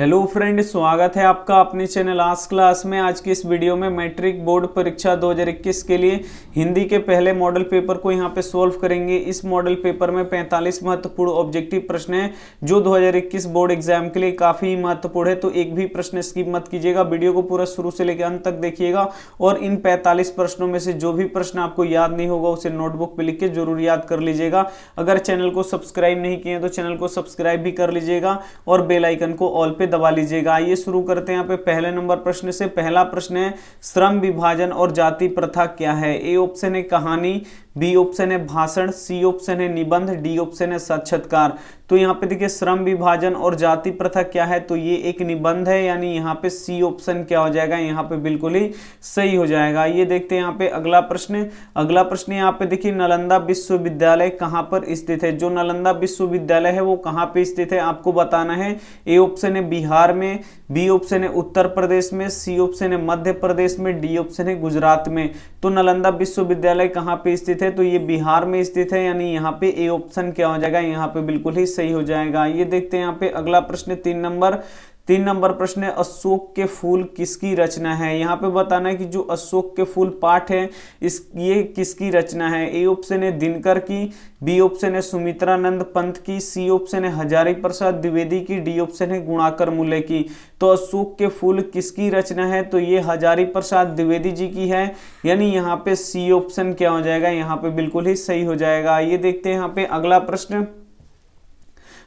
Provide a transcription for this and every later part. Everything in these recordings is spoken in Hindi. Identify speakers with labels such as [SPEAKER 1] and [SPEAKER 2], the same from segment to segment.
[SPEAKER 1] हेलो फ्रेंड, स्वागत है आपका अपने चैनल आज क्लास में। आज की इस वीडियो में मैट्रिक बोर्ड परीक्षा 2021 के लिए हिंदी के पहले मॉडल पेपर को यहां पे सॉल्व करेंगे। इस मॉडल पेपर में 45 महत्वपूर्ण ऑब्जेक्टिव प्रश्न हैं जो 2021 बोर्ड एग्जाम के लिए काफी महत्वपूर्ण है, तो एक भी प्रश्न स्किप मत कीजिएगा। वीडियो को पूरा शुरू से लेकर अंत तक देखिएगा और इन 45 प्रश्नों में से जो भी प्रश्न आपको याद नहीं होगा उसे नोटबुक पे लिख के जरूर याद कर लीजिएगा। अगर चैनल को सब्सक्राइब नहीं किए तो चैनल को सब्सक्राइब भी कर लीजिएगा और बेल आइकन को ऑल पे दबा लीजिएगा। आइए शुरू करते हैं। यहाँ पे पहले नंबर प्रश्न से पहला प्रश्न है, श्रम विभाजन और जाति प्रथा क्या है? ए ऑप्शन है कहानी, बी ऑप्शन है भाषण, सी ऑप्शन है निबंध, डी ऑप्शन है साक्षात्कार। तो यहाँ पे देखिए श्रम विभाजन और जाति प्रथा क्या है, तो ये एक निबंध है, यानी यहाँ पे सी ऑप्शन क्या हो जाएगा, यहाँ पे बिल्कुल ही सही हो जाएगा। ये देखते हैं यहाँ पे अगला प्रश्न। अगला प्रश्न यहाँ पे देखिए, नालंदा विश्वविद्यालय कहाँ पर स्थित है? जो नालंदा विश्वविद्यालय है वो कहाँ पे स्थित है आपको बताना है। ए ऑप्शन है बिहार में, बी ऑप्शन है उत्तर प्रदेश में, सी ऑप्शन है मध्य प्रदेश में, डी ऑप्शन है गुजरात में। तो नालंदा विश्वविद्यालय कहाँ पे स्थित है, तो ये बिहार में स्थित है, यानी यहाँ पे ए ऑप्शन क्या हो जाएगा, यहाँ पे बिल्कुल ही सही हो जाएगा। ये देखते हैं यहाँ पे अगला प्रश्न, तीन नंबर प्रश्न है, अशोक के फूल किसकी रचना है? यहाँ पे बताना है कि जो अशोक के फूल पाठ है ये किसकी रचना है। ए ऑप्शन है दिनकर की, बी ऑप्शन है सुमित्रानंद पंत की, सी ऑप्शन है हजारी प्रसाद द्विवेदी की, डी ऑप्शन है गुणाकर मूल्य की। तो अशोक के फूल किसकी रचना है, तो ये हजारी प्रसाद द्विवेदी जी की है, यानी यहाँ पे सी ऑप्शन क्या हो जाएगा, यहाँ पे बिल्कुल ही सही हो जाएगा। ये देखते हैं यहाँ पे अगला प्रश्न।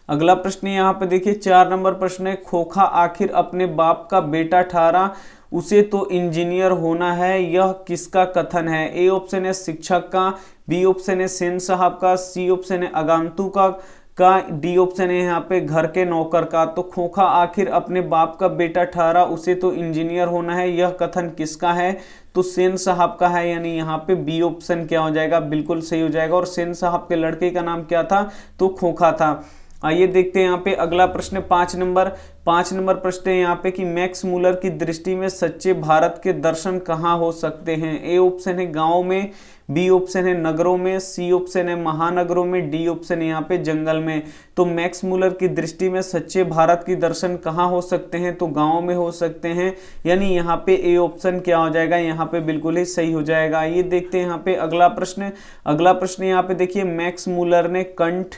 [SPEAKER 1] अगला प्रश्न यहाँ पे देखिए 4 नंबर प्रश्न है, खोखा आखिर अपने बाप का बेटा ठहरा, उसे तो इंजीनियर होना है, यह किसका कथन है? ए ऑप्शन है शिक्षक का, बी ऑप्शन है सेन साहब का, सी ऑप्शन है आगंतुक का, डी ऑप्शन है यहाँ पे घर के नौकर का। तो खोखा आखिर अपने बाप का बेटा ठहरा, उसे तो इंजीनियर होना है, यह कथन किसका है? तो सेन साहब का है, यानी यहाँ पे बी ऑप्शन क्या हो जाएगा, बिल्कुल सही हो जाएगा। और सेन साहब के लड़के का नाम क्या था, तो खोखा था। आइए देखते हैं यहाँ पे अगला प्रश्न 5 नंबर प्रश्न है यहाँ पे कि मैक्स मूलर की दृष्टि में सच्चे भारत के दर्शन कहाँ हो सकते हैं? ए ऑप्शन है गांव में, बी ऑप्शन है नगरों में, सी ऑप्शन है महानगरों में, डी ऑप्शन है यहाँ पे जंगल में। तो मैक्स मूलर की दृष्टि में सच्चे भारत के दर्शन कहाँ हो सकते हैं, तो गाँव में हो सकते हैं, यानी यहाँ पे ए ऑप्शन क्या हो जाएगा, यहाँ पे बिल्कुल ही सही हो जाएगा। ये देखते हैं यहाँ पे अगला प्रश्न यहाँ पे देखिए, मैक्स मूलर ने कंठ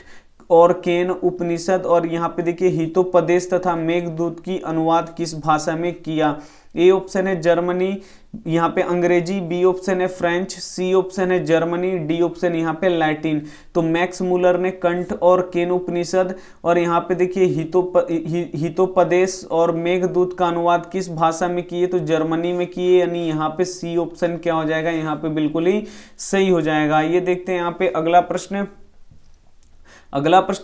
[SPEAKER 1] और केन उपनिषद और यहाँ पे देखिए हितोपदेश तथा मेघदूत की अनुवाद किस भाषा में किया? ए ऑप्शन है जर्मनी, यहाँ पे अंग्रेजी, बी ऑप्शन है फ्रेंच, सी ऑप्शन है जर्मनी, डी ऑप्शन यहाँ पे लैटिन। तो मैक्स मूलर ने कंठ और केन उपनिषद और यहाँ पे देखिए हितोपदेश और मेघदूत का अनुवाद किस भाषा में किए, तो जर्मनी में किए, यानी यहाँ पे सी ऑप्शन क्या हो जाएगा, यहाँ पे बिल्कुल ही सही हो जाएगा। ये देखते हैं यहाँ पे अगला प्रश्न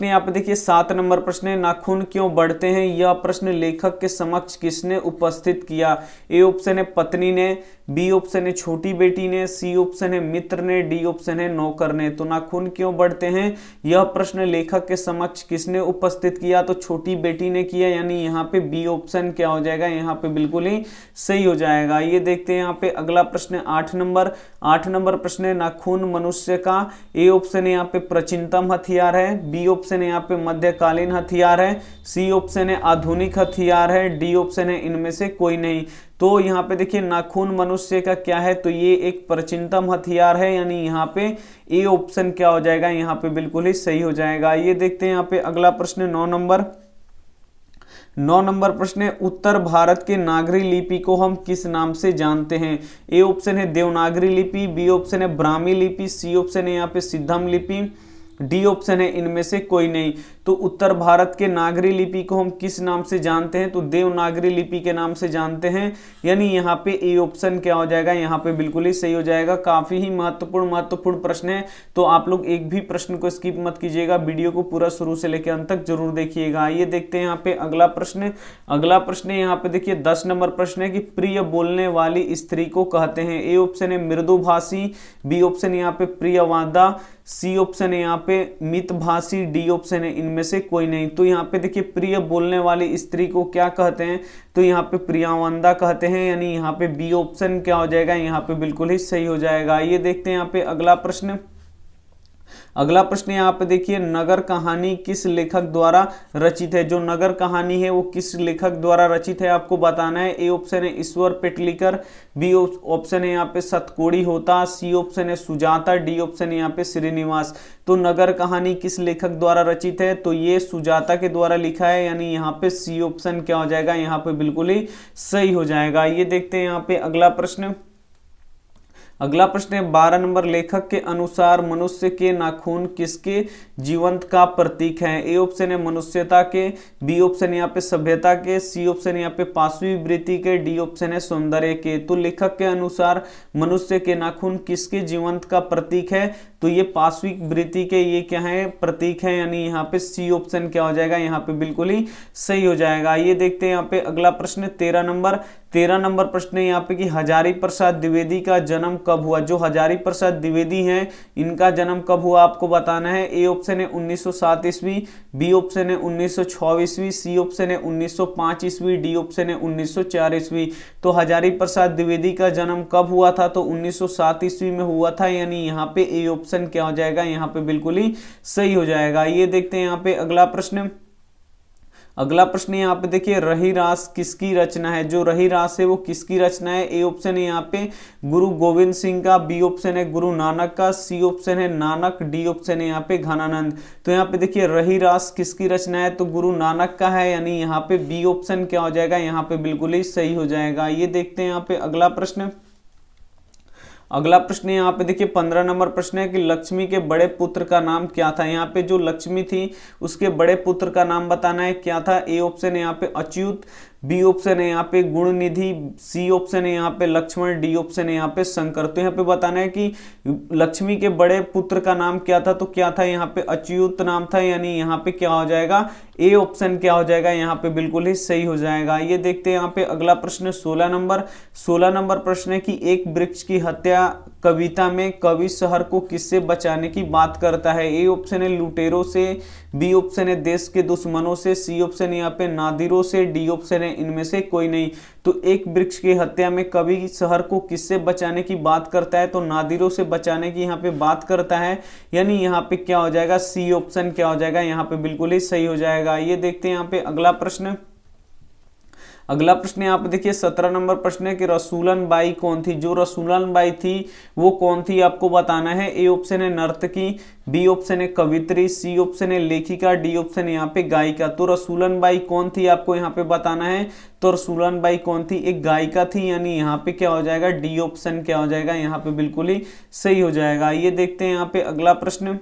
[SPEAKER 1] यहाँ पे देखिए 7 नंबर प्रश्न है, नाखून क्यों बढ़ते हैं? यह प्रश्न लेखक के समक्ष किसने उपस्थित किया? ए ऑप्शन है पत्नी ने, बी ऑप्शन है छोटी बेटी ने, सी ऑप्शन है मित्र ने, डी ऑप्शन है नौकर ने। तो नाखून क्यों बढ़ते हैं, यह प्रश्न लेखक के समक्ष किसने उपस्थित किया, तो छोटी बेटी ने किया, यानी यहाँ पे बी ऑप्शन क्या हो जाएगा, यहाँ पे बिल्कुल ही सही हो जाएगा। ये देखते हैं यहाँ पे अगला प्रश्न 8 नंबर प्रश्न है, नाखून मनुष्य का ए ऑप्शन है यहाँ पे प्राचीनतम हथियार है, बी ऑप्शन है यहाँ पे मध्यकालीन हथियार है, सी ऑप्शन है आधुनिक हथियार है, डी ऑप्शन है इनमें से कोई नहीं। तो यहाँ पे देखिए नाखून मनुष्य का क्या है, तो ये एक प्राचीनतम हथियार है, यानी यहाँ पे ए ऑप्शन क्या हो जाएगा, यहाँ पे बिल्कुल ही सही हो जाएगा। ये देखते हैं यहाँ पे अगला प्रश्न 9 नंबर प्रश्न है, उत्तर भारत के नागरी लिपि को हम किस नाम से जानते हैं? ए ऑप्शन है देवनागरी लिपि, बी ऑप्शन है ब्राह्मी लिपि, सी ऑप्शन है यहाँ पे सिद्धम लिपि, डी ऑप्शन है इनमें से कोई नहीं। तो उत्तर भारत के नागरी लिपि को हम किस नाम से जानते हैं, तो देवनागरी लिपि के नाम से जानते हैं, यानी यहाँ पे ए ऑप्शन क्या हो जाएगा, यहाँ पे बिल्कुल ही सही हो जाएगा। काफी ही महत्वपूर्ण प्रश्न है, तो आप लोग एक भी प्रश्न को स्किप मत कीजिएगा, वीडियो को पूरा शुरू से लेकर अंत तक जरूर देखिएगा। ये देखते हैं यहाँ पे अगला प्रश्न यहाँ पे देखिए 10 नंबर प्रश्न है कि प्रिय बोलने वाली स्त्री को कहते हैं? ए ऑप्शन है मृदुभाषी, बी ऑप्शन यहाँ पे प्रियवादा, सी ऑप्शन है यहाँ पे मितभाषी, डी ऑप्शन है इनमें से कोई नहीं। तो यहाँ पे देखिए प्रिय बोलने वाली स्त्री को क्या कहते हैं, तो यहाँ पे प्रियवंदा कहते हैं, यानी यहाँ पे बी ऑप्शन क्या हो जाएगा, यहाँ पे बिल्कुल ही सही हो जाएगा। ये देखते हैं यहाँ पे अगला अगला प्रश्न यहाँ पे देखिए, नगर कहानी किस लेखक द्वारा रचित है। जो नगर कहानी है वो किस लेखक द्वारा रचित है आपको बताना है। ए ऑप्शन है ईश्वर पेटलीकर, बी ऑप्शन है यहाँ पे सतकोड़ी होता, सी ऑप्शन है सुजाता, डी ऑप्शन है यहाँ पे श्रीनिवास। तो नगर कहानी किस लेखक द्वारा रचित है, तो ये सुजाता के द्वारा लिखा है, यानी यहाँ पे सी ऑप्शन क्या हो जाएगा, यहाँ पे बिल्कुल ही सही हो जाएगा। ये देखते हैं यहाँ पे अगला प्रश्न। अगला प्रश्न है 12 नंबर, लेखक के अनुसार मनुष्य के नाखून किसके जीवंत का प्रतीक है। ए ऑप्शन है मनुष्यता के, बी ऑप्शन यहाँ पे सभ्यता के, सी ऑप्शन यहाँ पे पांचवी वृत्ति के, डी ऑप्शन है सौंदर्य के। तो लेखक के अनुसार मनुष्य के नाखून किसके जीवंत का प्रतीक है, तो ये पांचवी वृत्ति के ये क्या है, प्रतीक है, यानी यहाँ पे सी ऑप्शन क्या हो जाएगा, यहाँ पे बिल्कुल ही सही हो जाएगा। ये देखते हैं यहाँ पे अगला प्रश्न 13 नंबर। 13 नंबर प्रश्न है यहाँ पे कि हजारी प्रसाद द्विवेदी का जन्म कब हुआ। जो हजारी प्रसाद द्विवेदी हैं इनका जन्म कब हुआ आपको बताना है। ए ऑप्शन है 1907 ईस्वी, बी ऑप्शन है 1906 ईस्वी, सी ऑप्शन है 1905 ईस्वी, डी ऑप्शन है 1904 ईस्वी। तो हजारी प्रसाद द्विवेदी का जन्म कब हुआ था, तो 1907 ईस्वी में हुआ था, यानी यहाँ पे ए ऑप्शन क्या हो जाएगा, यहाँ पे बिल्कुल ही सही हो जाएगा। ये देखते हैं यहाँ पे अगला प्रश्न। अगला प्रश्न यहाँ पे देखिए, रहीरास किसकी रचना है। जो रहीरास है वो किसकी रचना है। ए ऑप्शन है यहाँ पे गुरु गोविंद सिंह का, बी ऑप्शन है गुरु नानक का, सी ऑप्शन है नानक, डी ऑप्शन है यहाँ पे घनानंद। तो यहाँ पे देखिए रहीरास किसकी रचना है, तो गुरु नानक का है, यानी यहाँ पे बी ऑप्शन क्या हो जाएगा, यहाँ पे बिल्कुल ही सही हो जाएगा। ये देखते हैं यहाँ पे अगला प्रश्न। अगला प्रश्न यहाँ पे देखिए 15 नंबर प्रश्न है कि लक्ष्मी के बड़े पुत्र का नाम क्या था। यहाँ पे जो लक्ष्मी थी उसके बड़े पुत्र का नाम बताना है, क्या था। ए ऑप्शन है यहाँ पे अच्युत, बी ऑप्शन है यहाँ पे गुणनिधि, सी ऑप्शन है यहाँ पे लक्ष्मण, डी ऑप्शन है यहाँ पे शंकर। तो यहाँ पे बताना है कि लक्ष्मी के बड़े पुत्र का नाम क्या था, तो क्या था यहाँ पे अच्युत नाम था, यानी यहाँ पे क्या हो जाएगा, ए ऑप्शन क्या हो जाएगा, यहाँ पे बिल्कुल ही सही हो जाएगा। ये देखते हैं यहाँ पे अगला प्रश्न 16 नंबर। 16 नंबर प्रश्न है कि एक वृक्ष की हत्या कविता में कवि शहर को किससे बचाने की बात करता है। ए ऑप्शन है लुटेरों से, बी ऑप्शन है देश के दुश्मनों से, सी ऑप्शन यहाँ पे नादिरों से, डी ऑप्शन है इनमें से कोई नहीं। तो एक वृक्ष की हत्या में कवि शहर को किससे बचाने की बात करता है, तो नादिरों से बचाने की यहाँ पे बात करता है, यानी यहाँ पे क्या हो जाएगा, सी ऑप्शन क्या हो जाएगा, यहाँ पे बिल्कुल ही सही हो जाएगा। ये देखते हैं यहाँ पे अगला प्रश्न। अगला प्रश्न यहाँ पे देखिए 17 नंबर प्रश्न है कि रसूलन बाई कौन थी। जो रसूलन बाई थी वो कौन थी आपको बताना है। ए ऑप्शन है नर्तकी, बी ऑप्शन है कवित्री, सी ऑप्शन है लेखिका, डी ऑप्शन है यहाँ पे गायिका। तो रसूलन बाई कौन थी आपको यहाँ पे बताना है। तो रसूलन बाई कौन थी, एक गायिका थी, यानी यहाँ पे क्या हो जाएगा, डी ऑप्शन क्या हो जाएगा, यहाँ पे बिल्कुल ही सही हो जाएगा। ये देखते हैं यहाँ पे अगला प्रश्न।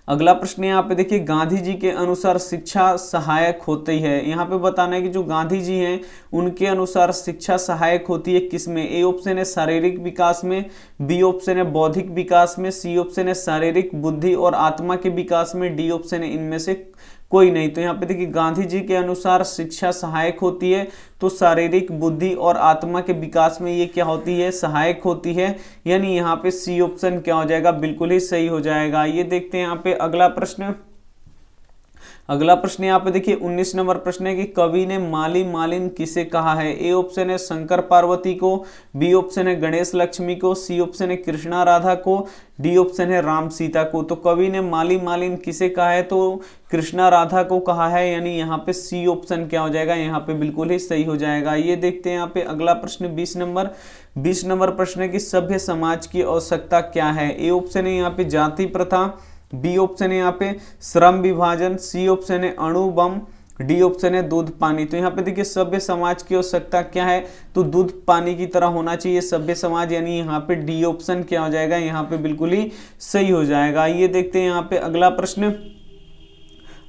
[SPEAKER 1] अगला प्रश्न यहाँ पे देखिए, गांधी जी के अनुसार शिक्षा सहायक होती है। यहाँ पे बताना है कि जो गांधी जी हैं उनके अनुसार शिक्षा सहायक होती है किसमें। ए ऑप्शन है शारीरिक विकास में, बी ऑप्शन है बौद्धिक विकास में, सी ऑप्शन है शारीरिक बुद्धि और आत्मा के विकास में, डी ऑप्शन है इनमें से कोई नहीं। तो यहाँ पे देखिए गांधी जी के अनुसार शिक्षा सहायक होती है, तो शारीरिक बुद्धि और आत्मा के विकास में ये क्या होती है, सहायक होती है, यानी यहाँ पे सी ऑप्शन क्या हो जाएगा, बिल्कुल ही सही हो जाएगा। ये देखते हैं यहाँ पे अगला प्रश्न। अगला प्रश्न यहाँ पे देखिए 19 नंबर प्रश्न है कि कवि ने माली मालिन किसे कहा है। ए ऑप्शन है शंकर पार्वती को, बी ऑप्शन है गणेश लक्ष्मी को, सी ऑप्शन है कृष्णा राधा को, डी ऑप्शन है राम सीता को। तो कवि ने माली मालिन किसे कहा है, तो कृष्णा राधा को कहा है, यानी यहाँ पे सी ऑप्शन क्या हो जाएगा, यहाँ पे बिल्कुल ही सही हो जाएगा। ये देखते हैं यहाँ पे अगला प्रश्न 20 नंबर। 20 नंबर प्रश्न है कि सभ्य समाज की आवश्यकता क्या है। ए ऑप्शन है यहाँ पे जाति प्रथा, बी ऑप्शन है यहाँ पे श्रम विभाजन, सी ऑप्शन है अणु बम, डी ऑप्शन है दूध पानी। तो यहाँ पे देखिए सभ्य समाज की आवश्यकता क्या है, तो दूध पानी की तरह होना चाहिए सभ्य समाज, यानी यहाँ पे डी ऑप्शन क्या हो जाएगा, यहाँ पे बिल्कुल ही सही हो जाएगा। ये देखते हैं यहाँ पे अगला प्रश्न।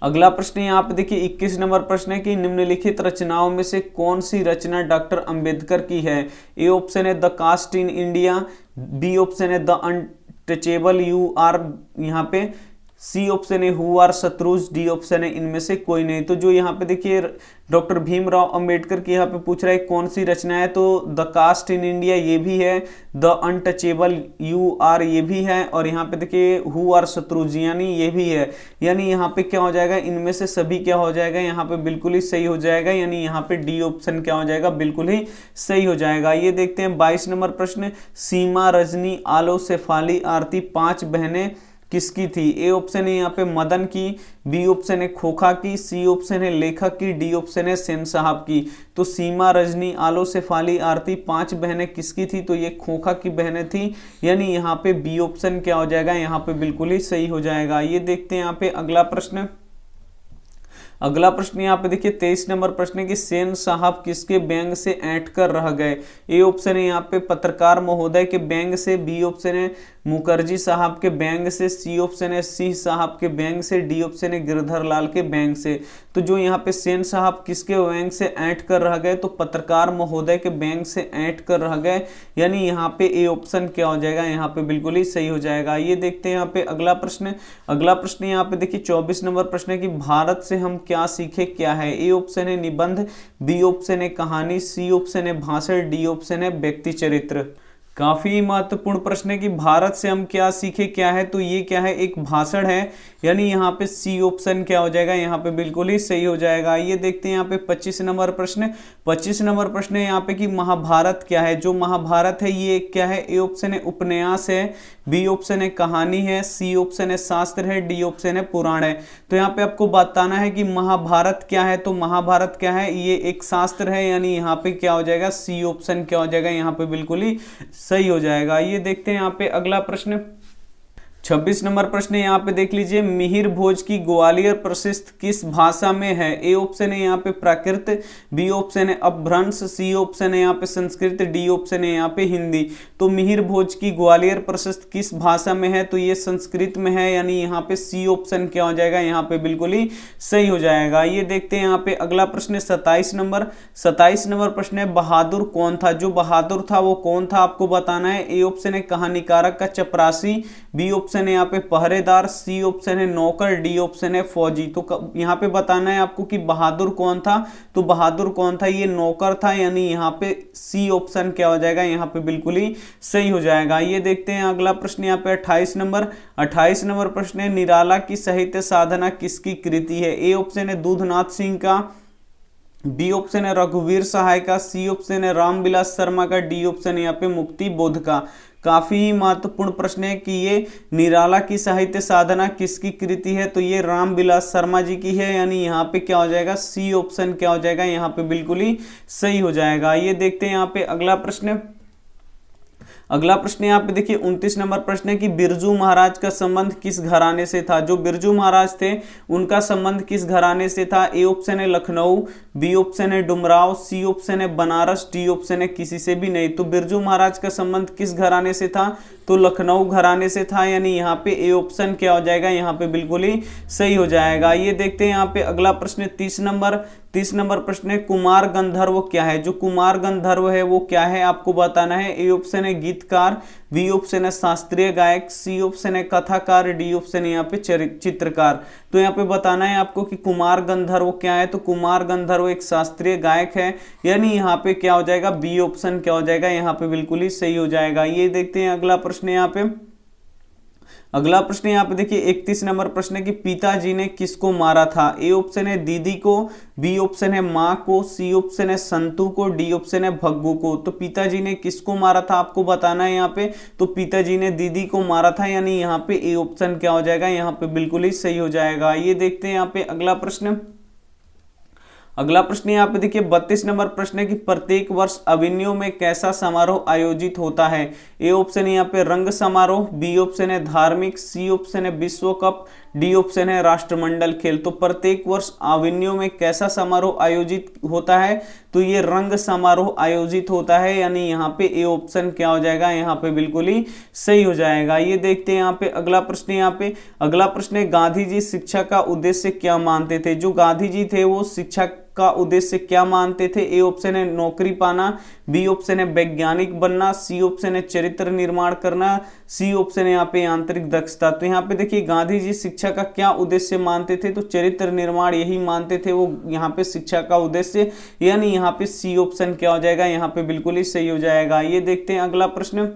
[SPEAKER 1] अगला प्रश्न यहाँ पे देखिए 21 नंबर प्रश्न है कि निम्नलिखित रचनाओं में से कौन सी रचना डॉक्टर अंबेडकर की है। ए ऑप्शन है the caste in India, B option है द अनटचेबल यू आर यहाँ पे, सी ऑप्शन है हु आर शत्रुज, डी ऑप्शन है इनमें से कोई नहीं। तो जो यहाँ पे देखिए डॉक्टर भीमराव अंबेडकर की यहाँ पे पूछ रहा है कौन सी रचना है, तो द कास्ट इन इंडिया ये भी है, द अनटचेबल यू आर ये भी है, और यहाँ पे देखिए हु आर शत्रुज यानी ये भी है, यानी यहाँ पे क्या हो जाएगा, इनमें से सभी क्या हो जाएगा, यहाँ पे बिल्कुल ही सही हो जाएगा, यानी यहाँ पे डी ऑप्शन क्या हो जाएगा, बिल्कुल ही सही हो जाएगा। ये देखते हैं 22 नंबर प्रश्न, सीमा रजनी आलो शेफाली आरती 5 बहनें किसकी थी? ए ऑप्शन है यहाँ पे मदन की, बी ऑप्शन है खोखा की, सी ऑप्शन है लेखक की, डी ऑप्शन है सेन साहब की। तो सीमा, रजनी, आलो, शेफाली, आरती 5 बहनें किसकी थी? तो ये खोखा की बहनें थी, यानी यहाँ पे बी ऑप्शन क्या हो जाएगा? यहाँ पे बिल्कुल ही सही हो जाएगा। ये देखते हैं यहाँ पे अगला प्रश्न। अगला प्रश्न यहाँ पे देखिए 23 नंबर प्रश्न है कि सेन साहब किसके व्यंग से ऐंठ कर रह गए? ए ऑप्शन है यहाँ पे पत्रकार महोदय के व्यंग से, बी ऑप्शन है मुखर्जी साहब के व्यंग से, सी ऑप्शन है सिंह साहब के व्यंग से, डी ऑप्शन है गिरधर लाल के व्यंग से। तो जो यहाँ पे सेन साहब किसके व्यंग से ऐंठ कर रह गए? तो पत्रकार महोदय के व्यंग से ऐंठ कर रह गए, यानी यहाँ पे ए ऑप्शन क्या हो जाएगा? यहाँ पे बिल्कुल ही सही हो जाएगा। ये देखते हैं यहाँ पे अगला प्रश्न। अगला प्रश्न यहाँ पे देखिए 24 नंबर प्रश्न है कि भारत से हम क्या सीखे क्या है? ए ऑप्शन है निबंध, बी ऑप्शन है कहानी, सी ऑप्शन है भाषण, डी ऑप्शन है व्यक्ति चरित्र। काफी महत्वपूर्ण प्रश्न है कि भारत से हम क्या सीखे क्या है? तो ये क्या है? एक भाषण है, यानी यहाँ पे सी ऑप्शन क्या हो जाएगा? यहाँ पे बिल्कुल ही सही हो जाएगा। ये देखते हैं यहाँ पे 25 नंबर प्रश्न। 25 नंबर प्रश्न है यहाँ पे कि महाभारत क्या है? जो महाभारत है ये क्या है? ए ऑप्शन है उपन्यास है, बी ऑप्शन है कहानी है, सी ऑप्शन है शास्त्र है, डी ऑप्शन है पुराण है। तो यहाँ पे आपको बताना है कि महाभारत क्या है। तो महाभारत क्या है? ये एक शास्त्र है, यानी यहाँ पे क्या हो जाएगा? सी ऑप्शन क्या हो जाएगा? यहाँ पे बिल्कुल ही सही हो जाएगा। ये देखते हैं यहाँ पे अगला प्रश्न। 26 नंबर प्रश्न यहाँ पे देख लीजिए, मिहिर भोज की ग्वालियर प्रशस्त किस भाषा में है? ए ऑप्शन है यहाँ पे प्राकृत, बी ऑप्शन है अपभ्रंश, सी ऑप्शन है यहाँ पे संस्कृत, डी ऑप्शन है यहाँ पे हिंदी। तो मिहिर भोज की ग्वालियर प्रशस्त किस भाषा में है? तो ये संस्कृत में है, यानी यहाँ पे सी ऑप्शन क्या हो जाएगा? यहाँ पे बिल्कुल ही सही हो जाएगा। ये देखते हैं यहाँ पे अगला प्रश्न 27 नंबर। 27 नंबर प्रश्न है बहादुर कौन था? जो बहादुर था वो कौन था आपको बताना है। ए ऑप्शन है कहानीकारक का चपरासी, बी ऑप्शन है यहाँ पे पहरेदार, सी ऑप्शन है नौकर, डी ऑप्शन है फौजी। तो यहाँ पे बताना है आपको कि बहादुर कौन था। तो बहादुर कौन था? ये नौकर था, यानी यहाँ पे सी ऑप्शन क्या हो जाएगा? यहाँ पे बिल्कुल ही सही हो जाएगा। ये देखते हैं अगला प्रश्न यहाँ पे 28 नंबर। 28 नंबर प्रश्न है निराला की साहित्य साधना किसकी कृति है? ए ऑप्शन है दूधनाथ सिंह का, बी ऑप्शन है रघुवीर सहाय का, सी ऑप्शन है रामविलास शर्मा का, डी ऑप्शन है यहाँ पे मुक्ति बोध का। काफी महत्वपूर्ण प्रश्न है कि ये निराला की साहित्य साधना किसकी कृति है? तो ये रामविलास शर्मा जी की है, यानी यहाँ पे क्या हो जाएगा? सी ऑप्शन क्या हो जाएगा? यहाँ पे बिल्कुल ही सही हो जाएगा। ये देखते हैं यहाँ पे अगला प्रश्न। अगला प्रश्न यहाँ पे देखिए 29 नंबर प्रश्न है कि बिरजू महाराज का संबंध किस घराने से था? जो बिरजू महाराज थे उनका संबंध किस घराने से था? ए ऑप्शन है लखनऊ, बी ऑप्शन है डुमराव, सी ऑप्शन है बनारस, डी ऑप्शन है किसी से भी नहीं। तो बिरजू महाराज का संबंध किस घराने से था? तो लखनऊ घराने से था, यानी यहाँ पे ए ऑप्शन क्या हो जाएगा? यहाँ पे बिल्कुल ही सही हो जाएगा। ये देखते हैं यहाँ पे अगला प्रश्न 30 नंबर। 30 नंबर प्रश्न है कुमार गंधर्व क्या है? जो कुमार गंधर्व है वो क्या है आपको बताना है। ए ऑप्शन है गीतकार, बी ऑप्शन है शास्त्रीय गायक, सी ऑप्शन है कथाकार, डी ऑप्शन है यहाँ पे चित्रकार। तो यहाँ पे बताना है आपको कि कुमार गंधर्व क्या है। तो कुमार गंधर्व एक शास्त्रीय गायक है, यानी यहाँ पे क्या हो जाएगा? बी ऑप्शन क्या हो जाएगा? यहाँ पे बिल्कुल ही सही हो जाएगा। ये देखते हैं अगला प्रश्न यहाँ पे। अगला प्रश्न यहाँ पे देखिए 31 नंबर प्रश्न है कि पिताजी ने किसको मारा था? ए ऑप्शन है दीदी को, बी ऑप्शन है माँ को, सी ऑप्शन है संतू को, डी ऑप्शन है भग्गू को। तो पिताजी ने किसको मारा था आपको बताना है यहाँ पे। तो पिताजी ने दीदी को मारा था, यानी यहाँ पे ए ऑप्शन क्या हो जाएगा? यहाँ पे बिल्कुल ही सही हो जाएगा। ये देखते हैं यहाँ पे अगला प्रश्न। अगला प्रश्न यहाँ पे देखिए 32 नंबर प्रश्न है कि प्रत्येक वर्ष अभिनयों में कैसा समारोह आयोजित होता है? ए ऑप्शन है यहाँ पे रंग समारोह, बी ऑप्शन है धार्मिक, सी ऑप्शन है विश्व कप, डी ऑप्शन है राष्ट्रमंडल खेल। तो प्रत्येक वर्ष अभिनयों में कैसा समारोह आयोजित होता है? तो ये रंग समारोह आयोजित होता है, यानी यहाँ पे ए ऑप्शन क्या हो जाएगा? यहाँ पे बिल्कुल ही सही हो जाएगा। ये देखते हैं यहाँ पे अगला प्रश्न। यहाँ पे अगला प्रश्न है गांधी जी शिक्षा का उद्देश्य क्या मानते थे? जो गांधी जी थे वो शिक्षा का उद्देश्य क्या मानते थे? ए ऑप्शन है नौकरी पाना, बी ऑप्शन है वैज्ञानिक बनना, सी ऑप्शन है चरित्र निर्माण करना, सी ऑप्शन है यहाँ पे आंतरिक दक्षता। तो यहाँ पे देखिए गांधी जी शिक्षा का क्या उद्देश्य मानते थे? तो चरित्र निर्माण यही मानते थे वो यहाँ पे शिक्षा का उद्देश्य, यानी यहाँ पे सी ऑप्शन क्या हो जाएगा? यहाँ पे बिल्कुल ही सही हो जाएगा। ये देखते हैं अगला प्रश्न।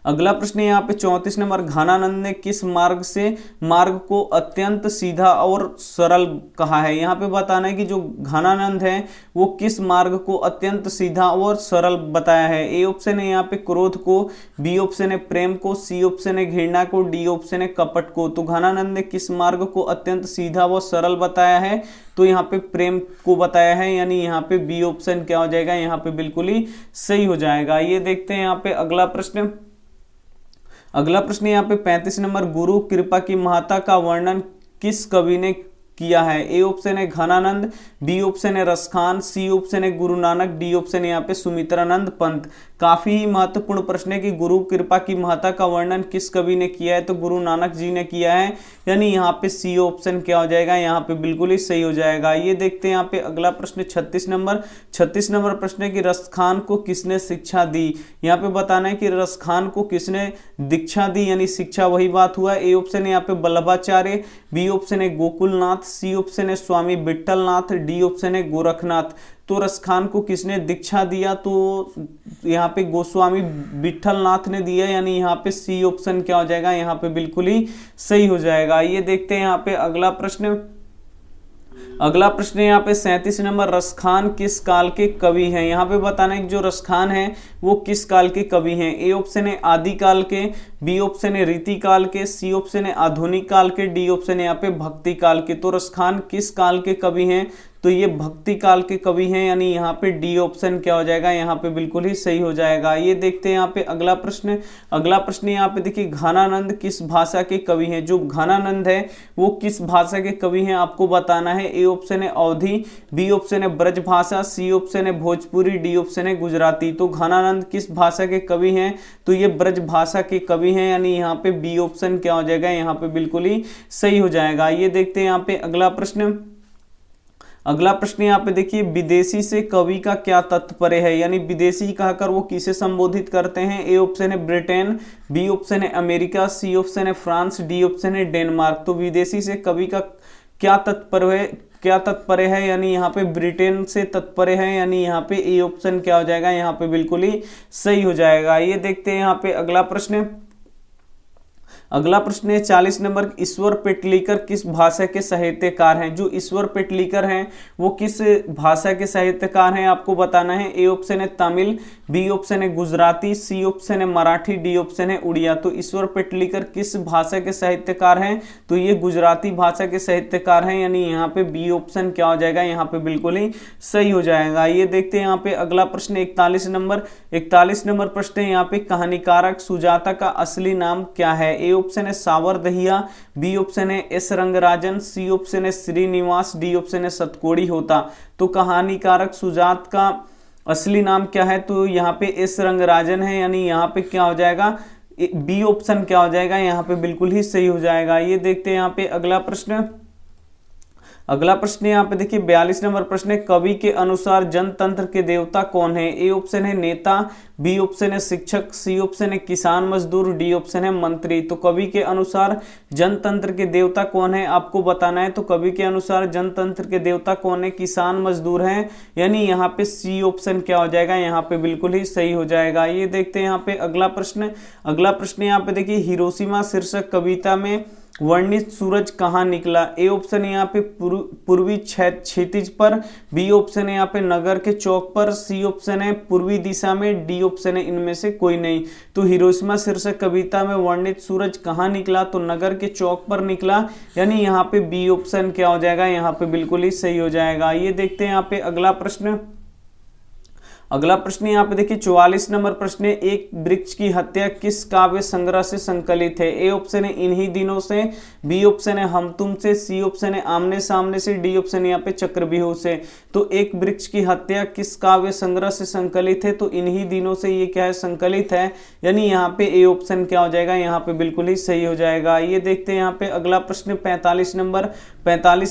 [SPEAKER 1] अगला प्रश्न यहाँ पे 34 नंबर, घनानंद ने किस मार्ग को अत्यंत सीधा और सरल कहा है। यहाँ पे बताना है कि जो घनानंद है वो किस मार्ग को अत्यंत सीधा और सरल बताया है। ए ऑप्शन है यहाँ पे क्रोध को, बी ऑप्शन है प्रेम को, सी ऑप्शन है घृणा को, डी ऑप्शन है कपट को। तो घनानंद ने किस मार्ग को अत्यंत सीधा व सरल बताया है, तो यहाँ पे प्रेम को बताया है, यानी यहाँ पे बी ऑप्शन क्या हो जाएगा, यहाँ पे बिल्कुल ही सही हो जाएगा। ये देखते हैं यहाँ पे अगला प्रश्न। अगला प्रश्न यहाँ पे 35 नंबर, गुरु कृपा की महत्ता का वर्णन किस कवि ने किया है। ए ऑप्शन है घनानंद, बी ऑप्शन है रसखान, सी ऑप्शन है गुरु नानक, डी ऑप्शन है यहाँ पे सुमित्रानंद पंत। काफी ही महत्वपूर्ण प्रश्न है कि गुरु कृपा की महत्ता का वर्णन किस कवि ने किया है, तो गुरु नानक जी ने किया है, यानी यहाँ पे सी ऑप्शन क्या हो जाएगा, यहाँ पे बिल्कुल ही सही हो जाएगा। ये देखते हैं यहाँ पे अगला प्रश्न 36 नंबर प्रश्न है कि रसखान को किसने शिक्षा दी। यहाँ पे बताना है कि रसखान को किसने दीक्षा दी, यानी शिक्षा वही बात हुआ। ए ऑप्शन है यहाँ पे वल्लभाचार्य, बी ऑप्शन है गोकुलनाथ, सी ऑप्शन है स्वामी विट्ठलनाथ, डी ऑप्शन है गोरखनाथ। तो रसखान को किसने दीक्षा दिया, तो यहाँ पे गोस्वामी विट्ठलनाथ ने दिया, यानी यहाँ पे सी ऑप्शन क्या हो जाएगा, यहाँ पे बिल्कुल ही सही हो जाएगा। ये देखते हैं यहाँ पे अगला प्रश्न। अगला प्रश्न यहाँ पे 37 नंबर, रसखान किस काल के कवि हैं। यहाँ पे बताना है कि जो रसखान है वो किस काल के कवि हैं। ए ऑप्शन है आदिकाल के, बी ऑप्शन है रीति काल के, सी ऑप्शन है आधुनिक काल के, डी ऑप्शन है यहाँ पे भक्ति काल के। तो रसखान किस काल के कवि हैं, तो ये भक्ति काल के कवि हैं, यानी यहाँ पे डी ऑप्शन क्या हो जाएगा, यहाँ पे बिल्कुल ही सही हो जाएगा। ये देखते हैं यहाँ पे अगला प्रश्न। अगला प्रश्न यहाँ पे देखिए, घनानंद किस भाषा के कवि हैं। जो घनानंद है वो किस भाषा के कवि हैं आपको बताना है। ए ऑप्शन है अवधी, बी ऑप्शन है ब्रज भाषा, सी ऑप्शन है भोजपुरी, डी ऑप्शन है गुजराती। तो घनानंद किस भाषा के कवि हैं, तो ये ब्रज भाषा के कवि हैं, यानी यहाँ पे बी ऑप्शन क्या हो जाएगा, यहाँ पे बिल्कुल ही सही हो जाएगा। ये देखते हैं यहाँ पे अगला प्रश्न। अगला प्रश्न यहाँ पे देखिए, विदेशी से कवि का क्या तात्पर्य है, यानी विदेशी कहकर वो किसे संबोधित करते हैं। ए ऑप्शन है ब्रिटेन, बी ऑप्शन है अमेरिका, सी ऑप्शन है फ्रांस, डी ऑप्शन है डेनमार्क। तो विदेशी से कवि का क्या तात्पर्य है, यानी यहाँ पे ब्रिटेन से तात्पर्य है, यानी यहाँ पे ए ऑप्शन क्या हो जाएगा, यहाँ पे बिल्कुल ही सही हो जाएगा। ये देखते हैं यहाँ पे अगला प्रश्न। अगला प्रश्न है 40 नंबर, ईश्वर पेटलीकर किस भाषा के साहित्यकार हैं। जो ईश्वर पेटलीकर हैं वो किस भाषा के साहित्यकार हैं आपको बताना है। ए ऑप्शन है तमिल, बी ऑप्शन है गुजराती, सी ऑप्शन है मराठी, डी ऑप्शन है उड़िया। तो ईश्वर पेटलीकर किस भाषा के साहित्यकार हैं, तो ये गुजराती भाषा के साहित्यकार हैं, यानी यहाँ पे बी ऑप्शन क्या हो जाएगा, यहाँ पे बिल्कुल ही सही हो जाएगा। ये देखते हैं यहाँ पे अगला प्रश्न 41 नंबर प्रश्न है यहाँ पे, कहानीकारक सुजाता का असली नाम क्या है। ए ऑप्शन है सावर दहिया, बी ऑप्शन है एस रंगराजन, सी ऑप्शन है श्रीनिवास, डी ऑप्शन है सतकोड़ी होता। तो कहानीकारक सुजात का असली नाम क्या है, तो यहाँ पे एस रंगराजन है, यानी यहाँ पे क्या हो जाएगा, बी ऑप्शन क्या हो जाएगा, यहाँ पे बिल्कुल ही सही हो जाएगा। ये देखते हैं यहाँ पे अगला प्रश्न। अगला प्रश्न यहाँ पे देखिए 42 नंबर प्रश्न है, कवि के अनुसार जनतंत्र के देवता कौन है। ए ऑप्शन है नेता, बी ऑप्शन है शिक्षक, सी ऑप्शन है किसान मजदूर, डी ऑप्शन है मंत्री। तो कवि के अनुसार जनतंत्र के देवता कौन है आपको बताना है। तो कवि के अनुसार जनतंत्र के देवता कौन है, किसान मजदूर हैं, यानी यहाँ पे सी ऑप्शन क्या हो जाएगा, यहाँ पे बिल्कुल ही सही हो जाएगा। ये देखते हैं यहाँ पे अगला प्रश्न। अगला प्रश्न यहाँ पे देखिए, हिरोशिमा शीर्षक कविता में वर्णित सूरज कहाँ निकला। ए ऑप्शन है यहाँ पे पूर्वी क्षितिज पर, बी ऑप्शन है यहाँ पे नगर के चौक पर, सी ऑप्शन है पूर्वी दिशा में, डी ऑप्शन है इनमें से कोई नहीं। तो हिरोशिमा शीर्षक कविता में वर्णित सूरज कहाँ निकला, तो नगर के चौक पर निकला, यानी यहाँ पे बी ऑप्शन क्या हो जाएगा, यहाँ पे बिल्कुल ही सही हो जाएगा। ये देखते हैं यहाँ पे अगला प्रश्न। अगला प्रश्न यहाँ पे देखिए 44 नंबर प्रश्न है, एक वृक्ष की हत्या किस काव्य संग्रह से संकलित है। ए ऑप्शन है इन्हीं दिनों से, बी ऑप्शन है हम तुम से, सी ऑप्शन है आमने सामने से, डी ऑप्शन है यहाँ पे चक्रव्यूह से। तो एक वृक्ष की हत्या किस काव्य संग्रह से संकलित है, तो इन्हीं दिनों से ये क्या है, संकलित है, यानी यहाँ पे ए ऑप्शन क्या हो जाएगा, यहाँ पे बिल्कुल ही सही हो जाएगा। ये देखते हैं यहाँ पे अगला प्रश्न 45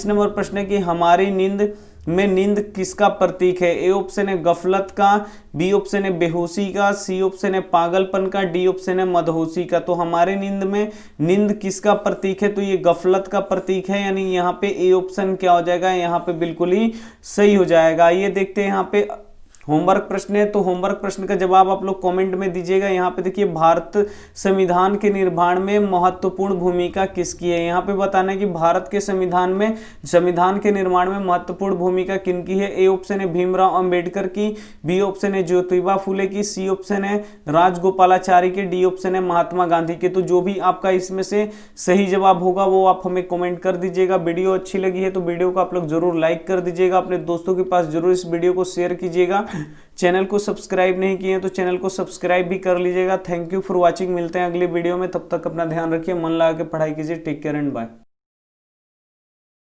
[SPEAKER 1] नंबर प्रश्न है कि हमारी नींद में नींद किसका प्रतीक है। ए ऑप्शन है गफलत का, बी ऑप्शन है बेहोशी का, सी ऑप्शन है पागलपन का, डी ऑप्शन है मदहोशी का। तो हमारे नींद में नींद किसका प्रतीक है, तो ये गफलत का प्रतीक है, यानी यहाँ पे ए ऑप्शन क्या हो जाएगा, यहाँ पे बिल्कुल ही सही हो जाएगा। ये देखते हैं यहाँ पे होमवर्क प्रश्न है, तो होमवर्क प्रश्न का जवाब आप लोग कमेंट में दीजिएगा। यहाँ पे देखिए, भारत संविधान के निर्माण में महत्वपूर्ण भूमिका किसकी है। यहाँ पे बताना है कि भारत के संविधान के निर्माण में महत्वपूर्ण भूमिका किनकी है। ए ऑप्शन है भीमराव अंबेडकर की, बी ऑप्शन है ज्योतिबा फुले की, सी ऑप्शन है राजगोपालाचारी के, डी ऑप्शन है महात्मा गांधी के। तो जो भी आपका इसमें से सही जवाब होगा वो आप हमें कमेंट कर दीजिएगा। वीडियो अच्छी लगी है तो वीडियो को आप लोग जरूर लाइक कर दीजिएगा, अपने दोस्तों के पास जरूर इस वीडियो को शेयर कीजिएगा। चैनल को सब्सक्राइब नहीं किए तो चैनल को सब्सक्राइब भी कर लीजिएगा। Thank you for watching. मिलते हैं अगली वीडियो में, तब तक अपना ध्यान रखिए, मन लगा के पढ़ाई कीजिए। Take care and bye.